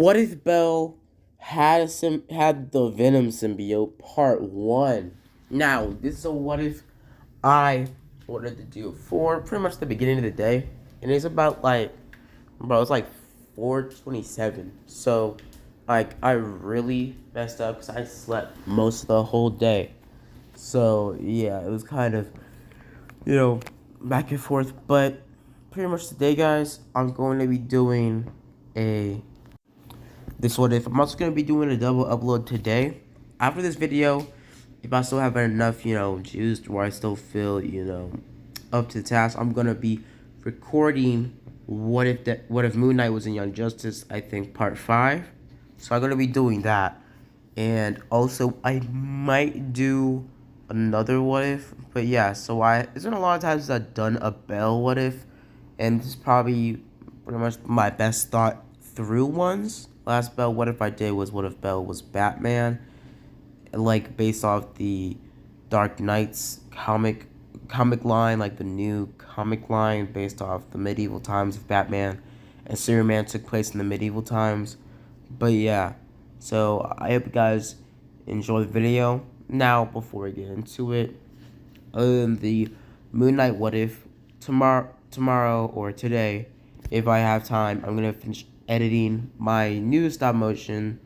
What if Bell had the Venom symbiote part 1? Now, this is a what if I wanted to do for pretty much the beginning of the day. And it's about like, bro, it's like 4:27. So, like, I really messed up because I slept most of the whole day. So, yeah, it was kind of, you know, back and forth. But pretty much today, guys, I'm going to be doing a this what if. I'm also going to be doing a double upload today. After this video, if I still have enough, juice where I still feel, up to the task, I'm going to be recording what if Moon Knight was in Young Justice, I think part 5. So I'm going to be doing that. And also I might do another what if, but yeah, so it's been a lot of times since I've done a Bell what if, and this is probably pretty much my best thought through ones. Last Bell what if I did was what if Bell was Batman, like based off the Dark Knight's comic line, like the new comic line based off the medieval times of Batman, and Superman took place in the medieval times. But yeah, so I hope you guys enjoy the video. Now, before we get into it, other than the Moon Knight what if, tomorrow or today, if I have time, I'm gonna finish editing my new stop motion,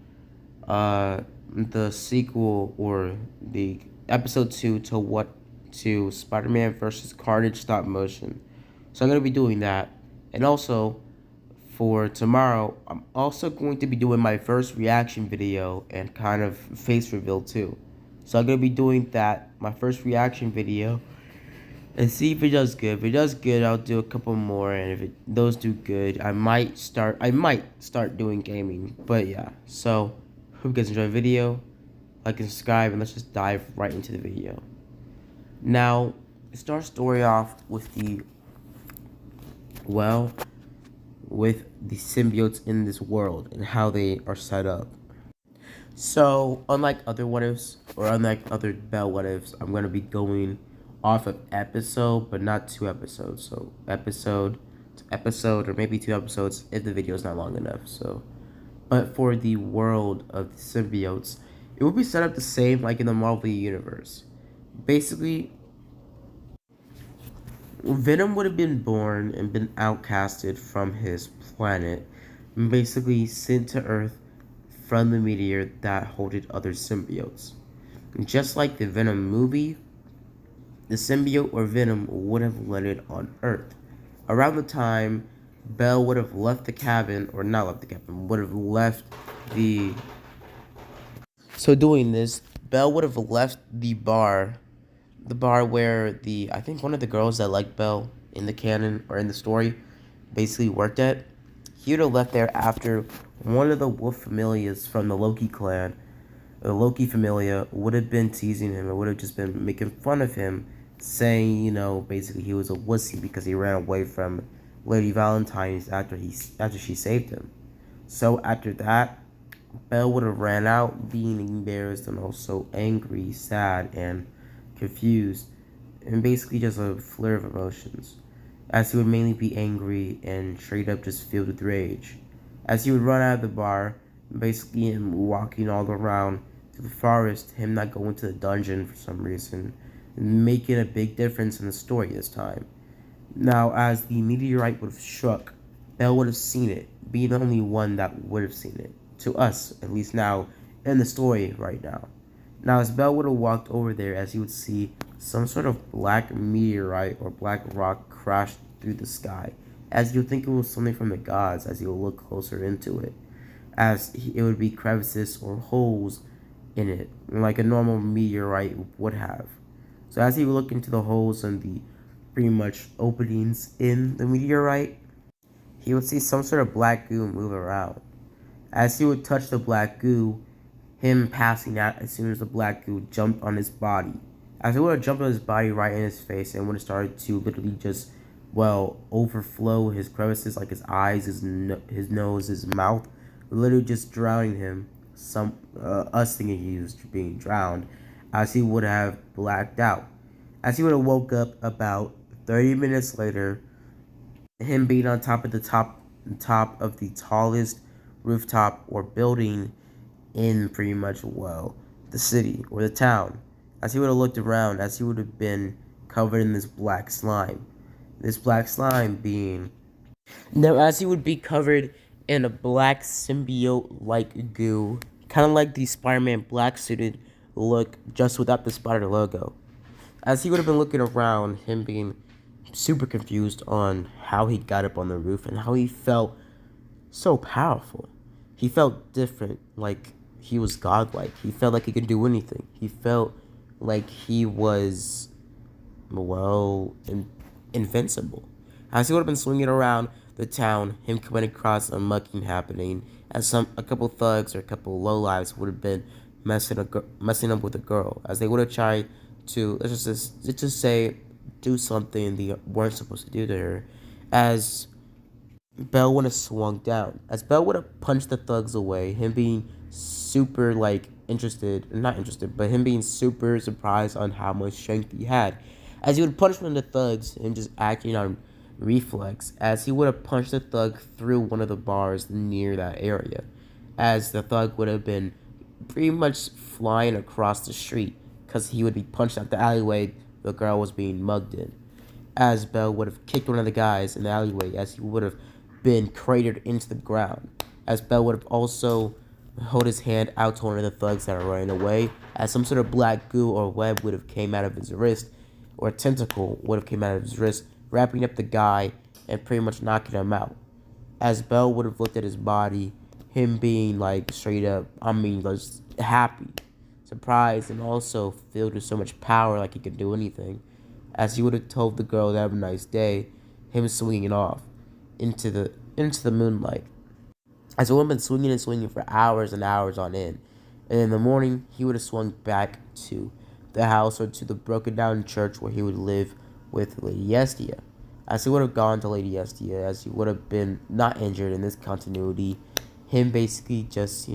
the sequel or the episode 2 to Spider-Man versus Carnage stop motion. So I'm gonna be doing that, and also for tomorrow, I'm also going to be doing my first reaction video and kind of face reveal too. So I'm gonna be doing that, my first reaction video, and see if it does good. If it does good, I'll do a couple more, and if those do good, I might start doing gaming. But yeah, so hope you guys enjoy the video, like and subscribe, and let's just dive right into the video. Now, start our story off with with the symbiotes in this world and how they are set up. So, unlike other what ifs, or unlike other Bell what ifs, I'm going to be going off of episode, but not 2 episodes. So, episode to episode, or maybe 2 episodes if the video is not long enough. So, but for the world of the symbiotes, it will be set up the same like in the Marvel Universe. Basically, Venom would have been born and been outcasted from his planet, and basically sent to Earth from the meteor that holded other symbiotes. And just like the Venom movie, the symbiote or Venom would have landed on Earth. Around the time Bell would have left the cabin, or not left the cabin, would have left the... So doing this, Bell would have left the bar where I think one of the girls that liked Bell in the canon or in the story basically worked at. He would have left there after one of the wolf familias from the Loki clan, the Loki familia, would have been teasing him, or would have just been making fun of him, saying, basically he was a wussy because he ran away from Lady Valentine's after she saved him. So after that, Bell would have ran out, being embarrassed and also angry, sad, and confused, and basically just a flare of emotions, as he would mainly be angry and straight up just filled with rage. As he would run out of the bar, basically him walking all around to the forest, him not going to the dungeon for some reason, making a big difference in the story this time. Now, as the meteorite would have struck, Bell would have seen it, being the only one that would have seen it, to us, at least now, in the story right now. Now, as Bell would have walked over there, as he would see some sort of black meteorite or black rock crash through the sky, as you would think it was something from the gods, as he would look closer into it, as it would be crevices or holes in it, like a normal meteorite would have. So as he would look into the holes and the pretty much openings in the meteorite, he would see some sort of black goo move around. As he would touch the black goo, him passing out as soon as the black goo jumped on his body. As it would have jumped on his body right in his face, and would have started to literally just, overflow his crevices, like his eyes, his nose, his mouth, literally just drowning him. Us thinking he was being drowned, as he would have blacked out. As he would have woke up about 30 minutes later, him being on top of the tallest rooftop or building in pretty much, well, the city or the town. As he would have looked around, as he would have been covered in this black slime. This black slime being. Now, as he would be covered in a black symbiote like goo, kind of like the Spider Man black suited look, just without the spider logo. As he would have been looking around, him being super confused on how he got up on the roof and how he felt so powerful. He felt different, like he was godlike. He felt like he could do anything. He felt like he was, well, invincible. As he would have been swinging around the town, him coming across a mucking happening, as a couple thugs or a couple lowlives would have been messing up with a girl, as they would have tried to, let's just say, do something they weren't supposed to do to her, as Bell would have swung down. As Bell would have punched the thugs away, him being super, like, not interested, but him being super surprised on how much strength he had. As he would punch one of the thugs, him just acting on reflex, as he would have punched the thug through one of the bars near that area. As the thug would have been pretty much flying across the street, because he would be punched out the alleyway the girl was being mugged in. As Bell would have kicked one of the guys in the alleyway, as he would have been cratered into the ground. As Bell would have also held his hand out to one of the thugs that are running away, as some sort of black goo or web would have came out of his wrist, or a tentacle would have came out of his wrist, wrapping up the guy and pretty much knocking him out. As Bell would have looked at his body, him being like straight up, just happy, surprised, and also filled with so much power like he could do anything. As he would have told the girl to have a nice day, him swinging off into the moonlight. As he would have been swinging and swinging for hours and hours on end. And in the morning, he would have swung back to the house or to the broken down church where he would live with Lady Estia. As he would have gone to Lady Estia, as he would have been not injured in this continuity, him basically just,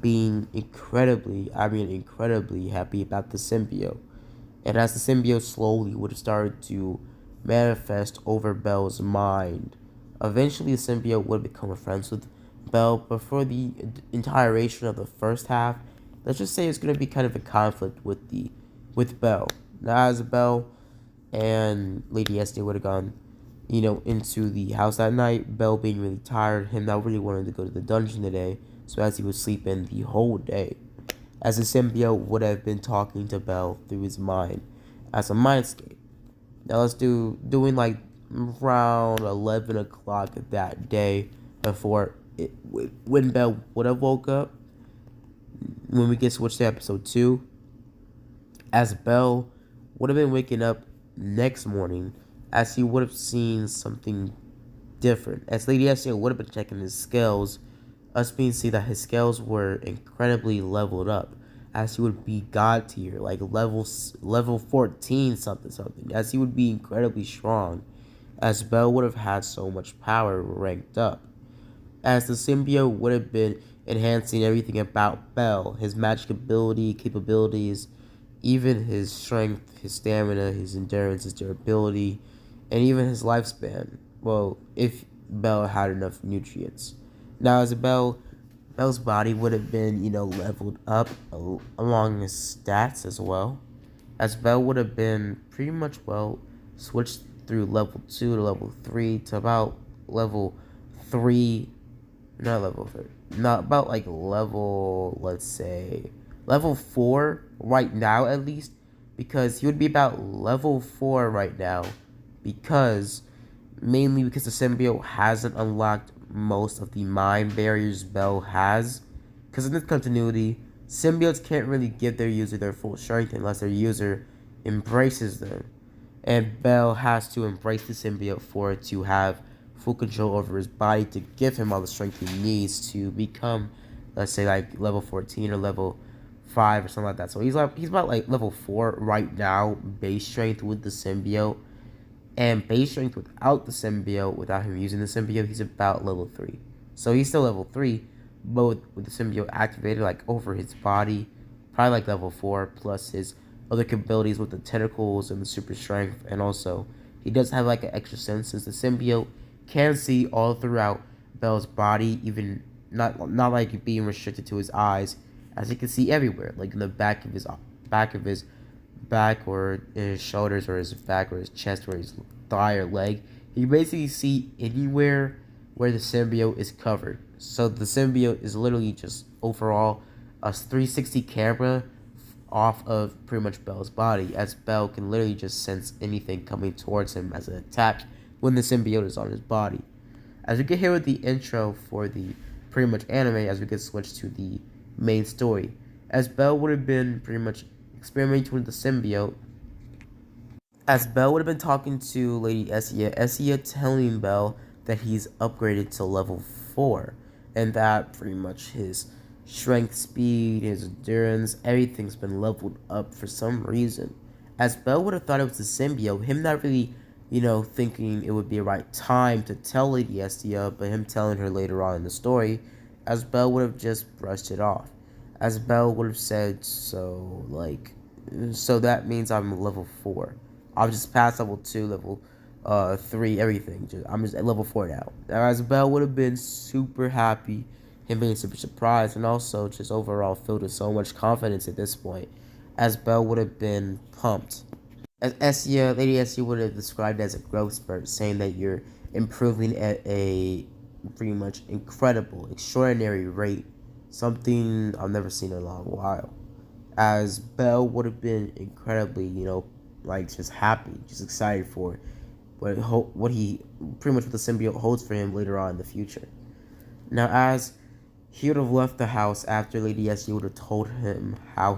being incredibly happy about the symbiote. And as the symbiote slowly would have started to manifest over Bell's mind, eventually the symbiote would become friends with Bell, but for the entire duration of the first half, let's just say it's going to be kind of a conflict with Bell. Now, as Bell and Lady Estee would have gone, into the house that night, Bell being really tired, him not really wanting to go to the dungeon today, so as he would sleep in the whole day. As the symbiote would have been talking to Bell through his mind as a mindscape. Now let's doing like around 11 o'clock that day when Bell would have woke up, when we get switched to episode 2, as Bell would have been waking up next morning, as he would have seen something different. As Lady Esther would have been checking his scales, us being see that his scales were incredibly leveled up, as he would be god tier, like level 14 something, as he would be incredibly strong, as Bell would have had so much power ranked up, as the symbiote would have been enhancing everything about Bell, his magic ability, capabilities, even his strength, his stamina, his endurance, his durability, and even his lifespan. Well, if Bell had enough nutrients. Now, as Bell's body would have been, leveled up along his stats as well, as Bell would have been pretty much, switched through level 2 to level 3 to about level 3, not level 3, not about like level, let's say, level 4 right now at least, because he would be about level 4 right now, mainly because the symbiote hasn't unlocked most of the mind barriers Bell has. Because in this continuity, symbiotes can't really give their user their full strength unless their user embraces them. And Bell has to embrace the symbiote for it to have full control over his body to give him all the strength he needs to become, let's say, like level 14 or level 5 or something like that. So he's about like level 4 right now, base strength with the symbiote. And base strength without the symbiote, without him using the symbiote, he's about level 3. So he's still level 3, but with the symbiote activated like over his body, probably like level 4, plus his other capabilities with the tentacles and the super strength. And also, he does have like an extra sense since the symbiote can see all throughout Bell's body, even not like being restricted to his eyes, as he could see everywhere, like in the back of his back or his shoulders or his back or his chest or his thigh or leg. He can basically see anywhere where the symbiote is covered. So the symbiote is literally just overall a 360 camera off of pretty much Bell's body, as Bell can literally just sense anything coming towards him as an attack when the symbiote is on his body. As we get here with the intro for the pretty much anime, as we get switched to the main story, as Bell would have been pretty much experimenting with the symbiote, as Bell would have been talking to Lady Essia telling Bell that he's upgraded to level 4, and that pretty much his strength, speed, his endurance, everything's been leveled up for some reason. As Bell would have thought it was the symbiote, him not really, thinking it would be a right time to tell Lady Estia, but him telling her later on in the story, as Bell would have just brushed it off. As Bell would have said, so that means I'm level 4. I've just passed level 2, level 3, everything. I'm just at level 4 now. As Bell would have been super happy, him being super surprised, and also just overall filled with so much confidence at this point, as Bell would have been pumped. As Lady Essia would have described it as a growth spurt, saying that you're improving at a pretty much incredible, extraordinary rate, something I've never seen in a long while. As Bell would have been incredibly, just happy, just excited for what he pretty much what the symbiote holds for him later on in the future. Now, as he would have left the house after Lady Essie would have told him how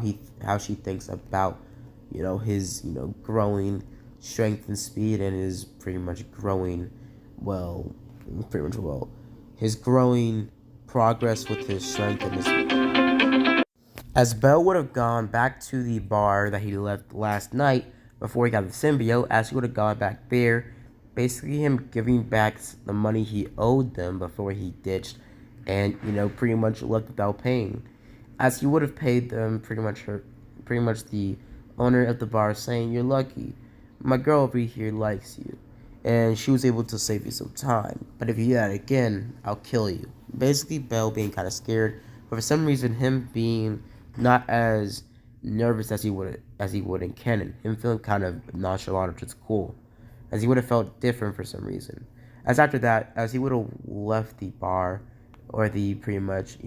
she thinks about his growing strength and speed, and his pretty much growing his growing progress with his strength and his. As Bell would have gone back to the bar that he left last night before he got the symbiote, as he would have gone back there, basically him giving back the money he owed them before he ditched, and pretty much left without paying. As he would have paid them, pretty much the owner of the bar saying, "You're lucky, my girl over here likes you, and she was able to save you some time. But if you do that again, I'll kill you." Basically, Bell being kind of scared, but for some reason, him being not as nervous as he would in canon. Him feeling kind of nonchalant, which is cool, as he would have felt different for some reason. As after that, as he would have left the bar, or the pretty much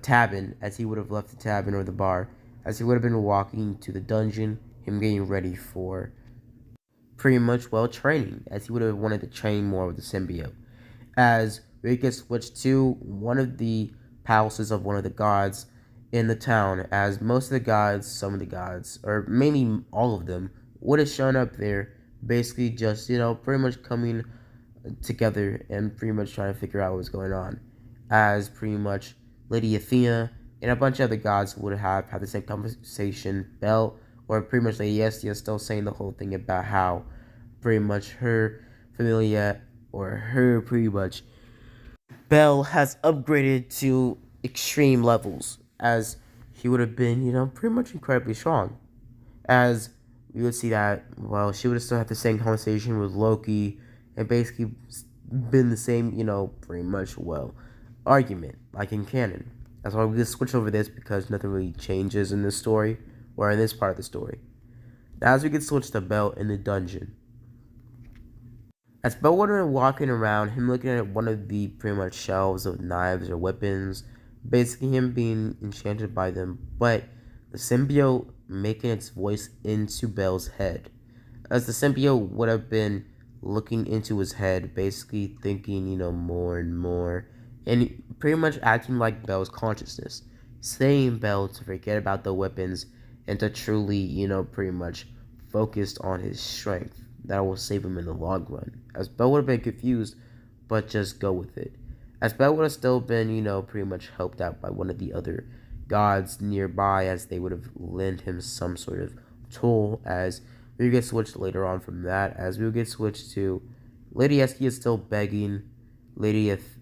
tavern, as he would have left the tavern or the bar, as he would have been walking to the dungeon, him getting ready for pretty much training, as he would have wanted to train more with the symbiote. As we get switched to one of the palaces of one of the gods in the town, as most of the gods, some of the gods, or mainly all of them, would have shown up there, basically just, pretty much coming together and pretty much trying to figure out what was going on. As pretty much Lady Athena and a bunch of other gods would have had the same conversation. Bell, or pretty much Lady Estia, still saying the whole thing about how pretty much her familia, or her pretty much Bell has upgraded to extreme levels, as he would have been, pretty much incredibly strong. As we would see that, she would have still had the same conversation with Loki, and basically been the same, pretty much, argument, like in canon. That's why we just switch over this, because nothing really changes in this story, or in this part of the story. Now, as we get switched to Bell in the dungeon. As Bell would have been walking around, him looking at one of the pretty much shelves of knives or weapons, basically him being enchanted by them, but the symbiote making its voice into Bell's head. As the symbiote would have been looking into his head, basically thinking, more and more, and pretty much acting like Bell's consciousness, saying Bell to forget about the weapons and to truly, pretty much focused on his strength that will save him in the long run. As Bell would have been confused, but just go with it. As Bell would have still been, pretty much helped out by one of the other gods nearby, as they would have lent him some sort of tool. As we get switched later on from that, as we get switched to Lady Eskia is still begging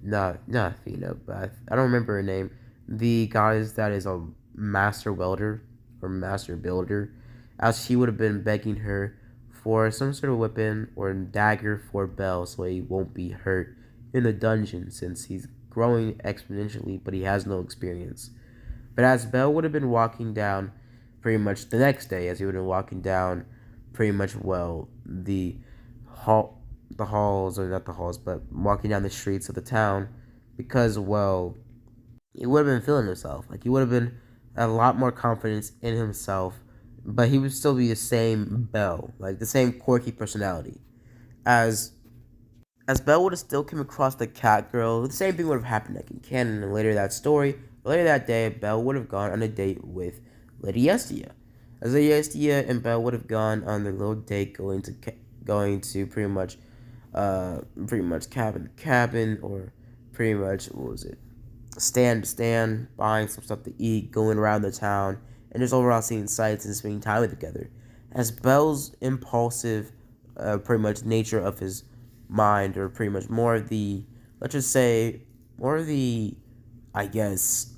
not Athena, but I don't remember her name. The goddess that is a master welder or master builder, as she would have been begging her for some sort of weapon or dagger for Bell, so he won't be hurt in the dungeon since he's growing exponentially, but he has no experience. But as Bell would have been walking down pretty much the next day, as he would have been walking down pretty much, well, the halls, or not the halls, but walking down the streets of the town, because, well, he would have been feeling himself. Like, he would have been a lot more confidence in himself, but he would still be the same Bell, like the same quirky personality. As as Belle would have still came across the cat girl, the same thing would have happened like in canon. And later that story, later that day, Belle would have gone on a date with Lady Estia. As Lady Estia and Belle would have gone on their little date, going to pretty much cabin to cabin, or pretty much, what was it, stand to stand, buying some stuff to eat, going around the town, and just overall seeing sights and spending time together. As Belle's impulsive, pretty much nature of his mind, or pretty much more of the, let's just say, more of the, I guess,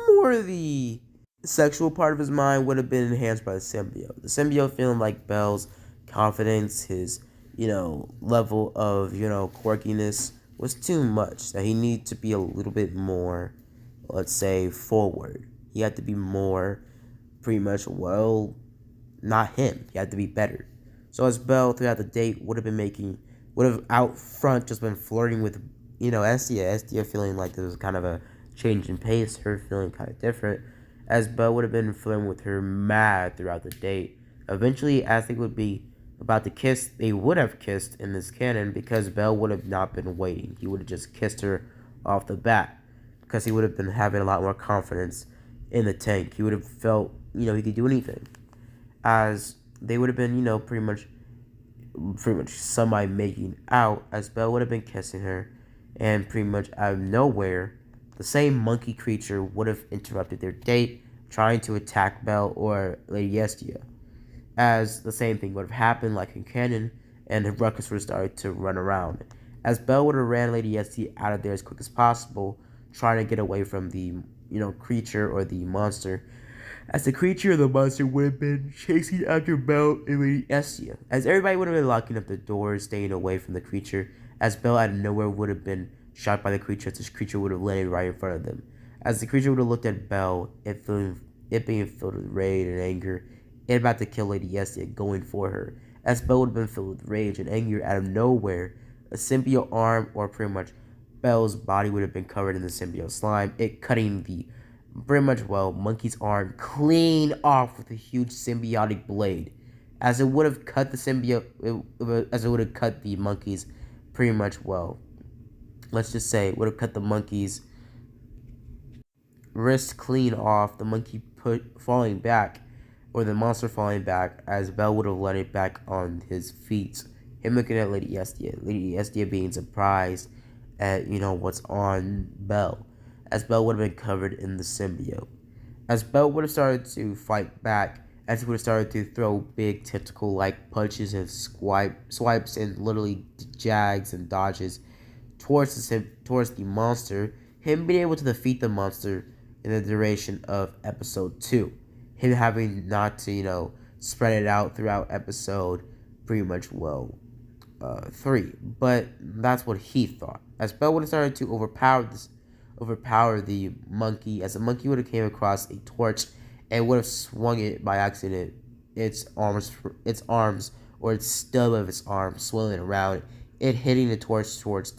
more of the sexual part of his mind would have been enhanced by the symbiote. The symbiote feeling like Belle's confidence, his, level of, quirkiness was too much, that he needed to be a little bit more, let's say, forward. He had to be more, pretty much, well, not him. He had to be better. So as Belle throughout the date would have out front just been flirting with, Estia feeling like there was kind of a change in pace, her feeling kind of different, as Belle would have been flirting with her mad throughout the date. Eventually, as they would be about to kiss, they would have kissed in this canon because Belle would have not been waiting. He would have just kissed her off the bat because he would have been having a lot more confidence in the tank. He would have felt, he could do anything. As they would have been, pretty much semi making out, as Belle would have been kissing her, and pretty much out of nowhere, the same monkey creature would have interrupted their date, trying to attack Belle or Lady Estia. As the same thing would have happened like in canon, and the ruckus would have started to run around. As Belle would have ran Lady Estia out of there as quick as possible, trying to get away from the, creature or the monster, as the creature or the monster would have been chasing after Belle and Lady Estia. As everybody would have been locking up the doors, staying away from the creature, as Belle out of nowhere would have been shot by the creature, as this creature would have landed right in front of them. As the creature would have looked at Belle, it being filled with rage and anger, and about to kill Lady Estia, going for her. As Belle would have been filled with rage and anger, out of nowhere, a symbiote arm, or pretty much Belle's body, would have been covered in the symbiote slime, it cutting the, pretty much, well, monkey's arm clean off with a huge symbiotic blade, as it would have cut the as it would have cut the monkey's, pretty much, well, let's just say, it would have cut the monkey's wrist clean off, the monkey falling back, or the monster falling back, as Belle would have landed back on his feet. Him looking at Lady Estia being surprised at, what's on Belle, as Belle would have been covered in the symbiote. As Belle would have started to fight back, as he would have started to throw big tentacle-like punches and swipes and literally jags and dodges towards the monster, him being able to defeat the monster in the duration of episode 2. Him having not to, spread it out throughout episode, pretty much, well, 3. But that's what he thought. As Belle would have started to overpower the monkey, as the monkey would have came across a torch and would have swung it by accident, its arms or its stub of its arm swirling around, it hitting the torch towards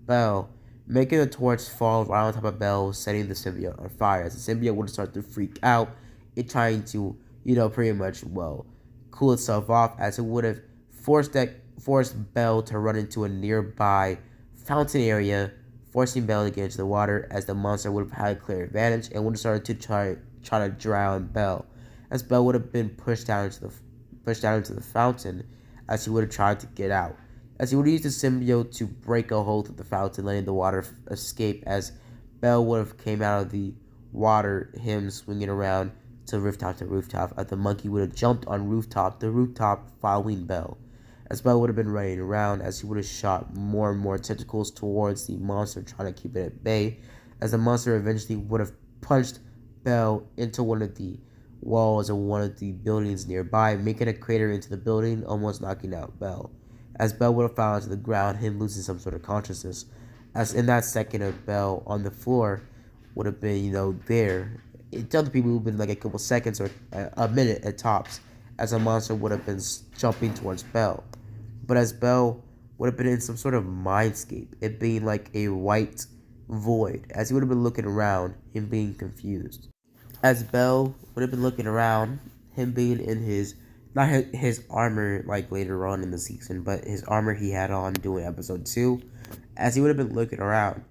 Belle, making the torch fall right on top of Belle, setting the symbiote on fire. As the symbiote would start to freak out, it trying to, pretty much, well, cool itself off, as it would have forced Belle to run into a nearby fountain area, forcing Belle to get into the water, as the monster would have had a clear advantage and would have started to try to drown Belle, as Belle would have been pushed down into the fountain, as she would have tried to get out, as he would have used the symbiote to break a hole through the fountain, letting the water escape, as Belle would have came out of the water, him swinging around to rooftop, as the monkey would have jumped on rooftop to rooftop, following Belle, as Belle would have been running around, as he would have shot more and more tentacles towards the monster, trying to keep it at bay, as the monster eventually would have punched Belle into one of the walls of one of the buildings nearby, making a crater into the building, almost knocking out Belle. As Bell would have fallen to the ground, him losing some sort of consciousness. As in that second of Bell on the floor would have been, there. To other people, it would have been like a couple seconds or a minute at tops, as a monster would have been jumping towards Bell. But as Bell would have been in some sort of mindscape, it being like a white void, as he would have been looking around, him being confused. As Bell would have been looking around, him being in his, not his armor like later on in the season, but his armor he had on doing episode 2, as he would have been looking around,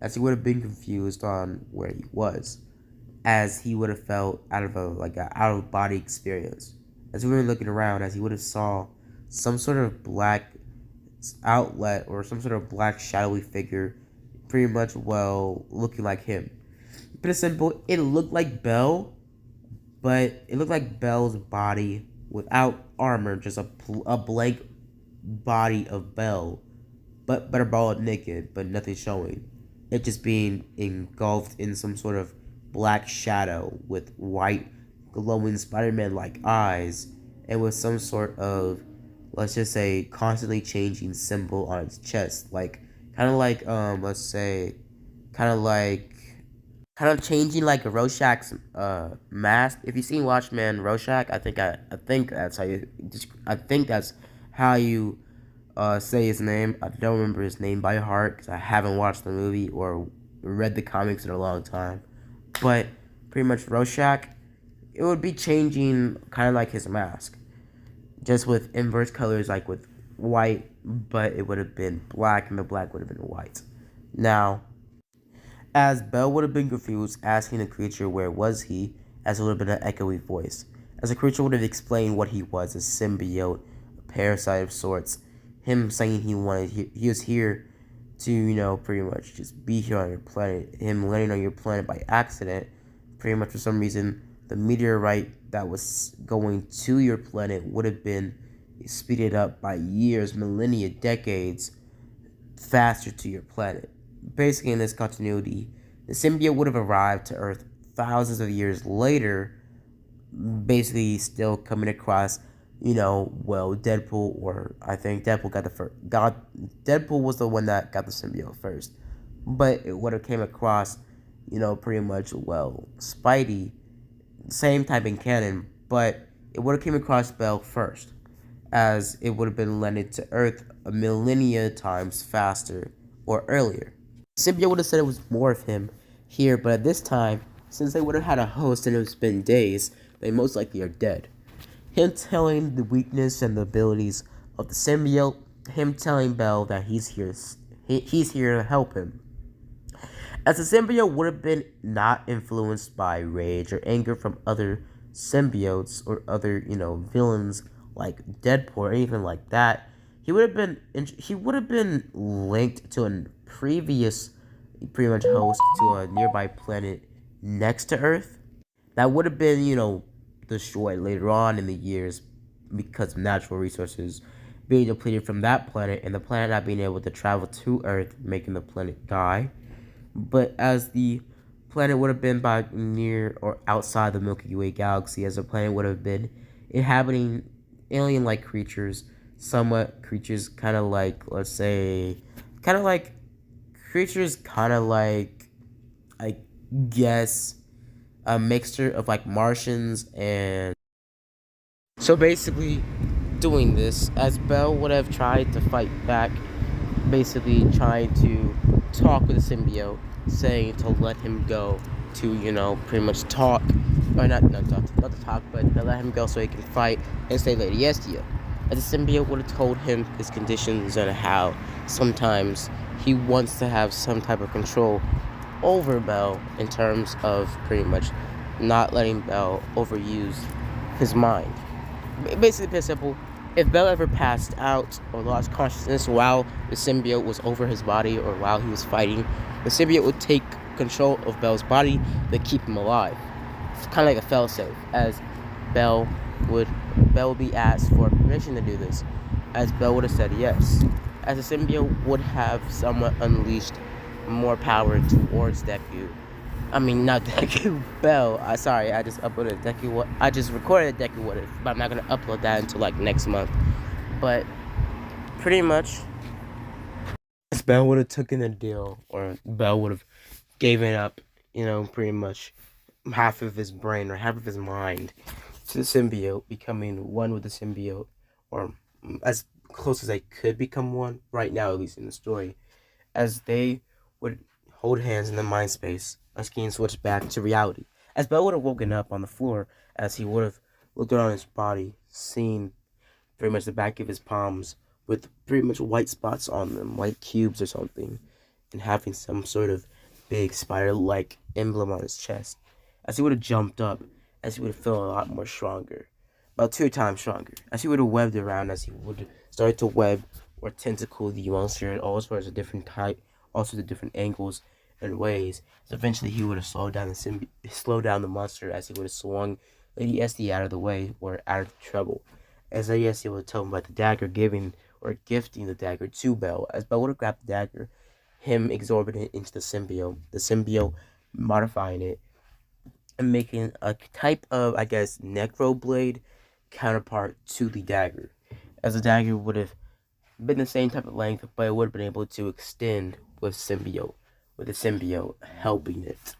as he would have been confused on where he was, as he would have felt out of a out of body experience, as he would have been looking around, as he would have saw some sort of black outlet or some sort of black shadowy figure, pretty much looking like him. But it's simple. It looked like Bell, but it looked like Bell's body without armor, just a blank body of Bell, but ball naked, but nothing showing. It just being engulfed in some sort of black shadow with white glowing Spider-Man-like eyes, and with some sort of, let's just say, constantly changing symbol on its chest, like kind of like let's say, kind of changing like a Rorschach's mask. If you've seen Watchmen Rorschach, I think that's how you say his name. I don't remember his name by heart because I haven't watched the movie or read the comics in a long time. But pretty much Rorschach, it would be changing kind of like his mask, just with inverse colors, like with white, but it would have been black, and the black would have been white. Now, as Bell would have been confused, asking the creature where was he, as it would have been an echoey voice, as the creature would have explained what he was, a symbiote, a parasite of sorts, him saying he was here to, pretty much just be here on your planet, him landing on your planet by accident, pretty much for some reason, the meteorite that was going to your planet would have been speeded up by years, millennia, decades faster to your planet. Basically, in this continuity, the symbiote would have arrived to Earth thousands of years later, basically still coming across, Deadpool, or I think Deadpool Deadpool was the one that got the symbiote first, but it would have came across, pretty much, Spidey, same type in canon, but it would have came across Bell first, as it would have been landed to Earth a millennia times faster or earlier. Symbiote would have said it was more of him here, but at this time, since they would have had a host and it's been days, they most likely are dead. Him telling the weakness and the abilities of the symbiote, him telling Bell that he's here to help him. As the symbiote would have been not influenced by rage or anger from other symbiotes or other, villains like Deadpool or anything like that, he would have been linked to a previous, pretty much, host to a nearby planet next to Earth that would have been, destroyed later on in the years because of natural resources being depleted from that planet, and the planet not being able to travel to Earth, making the planet die. But as the planet would have been by near or outside the Milky Way galaxy, as the planet would have been inhabiting alien-like creatures, somewhat creatures kind of like, let's say, creatures kind of like, I guess, a mixture of like Martians and... So basically, doing this, as Bell would have tried to fight back, basically trying to talk with the symbiote, saying to let him go, to, pretty much talk, or not to talk, but to let him go so he can fight and say Lady Yes to you. As the symbiote would have told him his conditions and how sometimes he wants to have some type of control over Bell in terms of pretty much not letting Bell overuse his mind. Basically, pretty simple. If Bell ever passed out or lost consciousness while the symbiote was over his body or while he was fighting, the symbiote would take control of Bell's body to keep him alive. It's kind of like a failsafe, as Bell would be asked for permission to do this, as Bell would have said yes, as the symbiote would have somewhat unleashed more power towards Deku. I mean, not Deku, Bell. Sorry, I just uploaded Deku. I just recorded Deku What If, but I'm not gonna upload that until like next month. But pretty much, if Bell would have taken the deal, or Bell would have given up, pretty much half of his brain or half of his mind to the symbiote, becoming one with the symbiote, or as close as they could become one, right now, at least in the story, as they would hold hands in the mind space, Askin switched back to reality. As Bell would have woken up on the floor, as he would have looked around his body, seen pretty much the back of his palms with pretty much white spots on them, white cubes or something, and having some sort of big spider-like emblem on his chest. As he would have jumped up, as he would have felt a lot more stronger, about 2 times stronger. As he would have webbed around, as he would start to web or tentacle the monster at all sorts of different type, also the different angles and ways. So eventually, he would have slowed down the monster as he would have swung Lady Esty out of the way or out of trouble. As Lady Esty would tell him about the dagger, giving or gifting the dagger to Bell. As Bell would have grabbed the dagger, him absorbing it into the symbiote modifying it and making a type of, I guess, necro blade counterpart to the dagger. As the dagger would have been the same type of length, but it would have been able to extend with the symbiote helping it.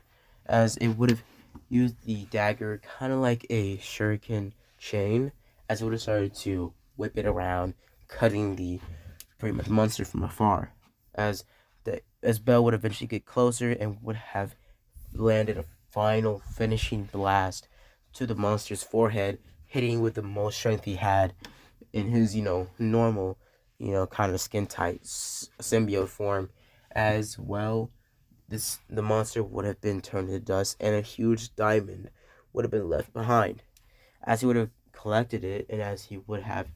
As it would have used the dagger kind of like a shuriken chain, as it would have started to whip it around, cutting the pretty much monster from afar. As Bell would eventually get closer and would have landed a final finishing blast to the monster's forehead, hitting with the most strength he had in his, normal, kind of skin tight symbiote form. As well, the monster would have been turned to dust, and a huge diamond would have been left behind. As he would have collected it, and as he would have,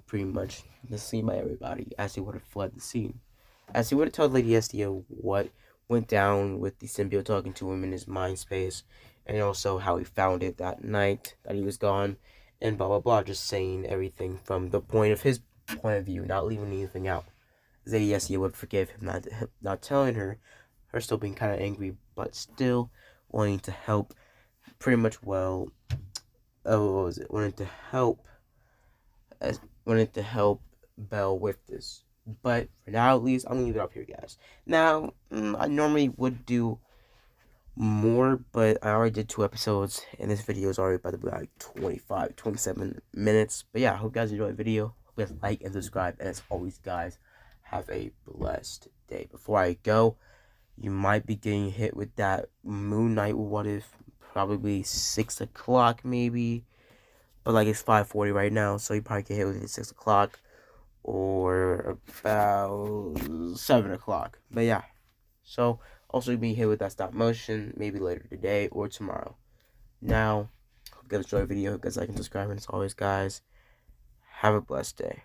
pretty much been seen by everybody, as he would have fled the scene. As he would have told Lady Estia what went down with the symbiote talking to him in his mind space, and also how he found it that night that he was gone, and blah blah blah, just saying everything from the his point of view, not leaving anything out. Lady Estia would forgive him, not telling her still being kind of angry, but still wanting to help. Pretty much what was it? Wanted to help Bell with this. But for now, at least, I'm gonna leave it up here, guys. Now, I normally would do more, but I already did 2 episodes, and this video is already about to be like 25, 27 minutes. But yeah, I hope you guys enjoyed the video. Hope you guys like and subscribe, and as always, guys, have a blessed day. Before I go, you might be getting hit with that Moon Knight what if, probably 6 o'clock maybe, but like it's 5:40 right now, so you probably get hit with it at 6 o'clock or about 7 o'clock. But yeah, so also be hit with that stop motion maybe later today or tomorrow. Now, hope you guys enjoy the video. Hope you guys like and subscribe, and as always, guys, have a blessed day.